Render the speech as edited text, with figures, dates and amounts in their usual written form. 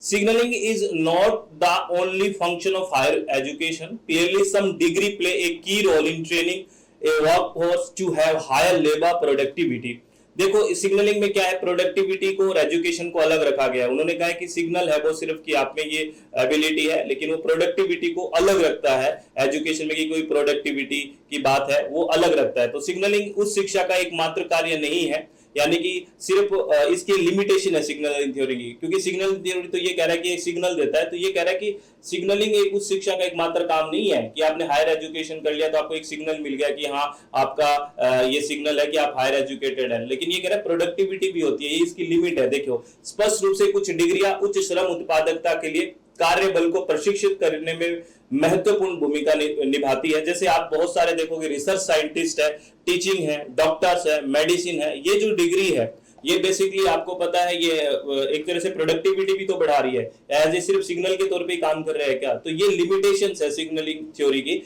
Signaling is not the only function of higher education. Clearly, some degree play a key role in training a workforce to have higher labor productivity. देखो signalling में क्या है, productivity को और education को अलग रखा गया है। उन्होंने कहा है कि सिग्नल है वो सिर्फ कि आप में ये एबिलिटी है, लेकिन वो प्रोडक्टिविटी को अलग रखता है। एजुकेशन में की कोई प्रोडक्टिविटी की बात है वो अलग रखता है। तो सिग्नलिंग उस शिक्षा का एकमात्र कार्य नहीं है, यानी कि सिर्फ इसकी लिमिटेशन है सिग्नलिंग थ्योरी की, क्योंकि सिग्नल थ्योरी तो ये कह रहा है कि एक सिग्नल देता है, तो ये कह रहा है कि सिग्नलिंग एक उस शिक्षा का एकमात्र काम नहीं है कि आपने हायर एजुकेशन कर लिया तो आपको एक सिग्नल मिल गया कि हाँ आपका ये सिग्नल है कि आप हायर एजुकेटेड हैं। लेकिन ये कह रहा है प्रोडक्टिविटी भी होती है, ये इसकी लिमिट है। देखो स्पष्ट रूप से कुछ डिग्रियां उच्च श्रम उत्पादकता के लिए कार्य बल को प्रशिक्षित करने में महत्वपूर्ण भूमिका निभाती है। जैसे आप बहुत सारे देखोगे रिसर्च साइंटिस्ट है, टीचिंग है, डॉक्टर्स है, मेडिसिन है, ये जो डिग्री है ये बेसिकली आपको पता है ये एक तरह से प्रोडक्टिविटी भी तो बढ़ा रही है। एज ए सिर्फ सिग्नल के तौर पे काम कर रहे हैं क्या? तो ये लिमिटेशंस है सिग्नलिंग थ्योरी की,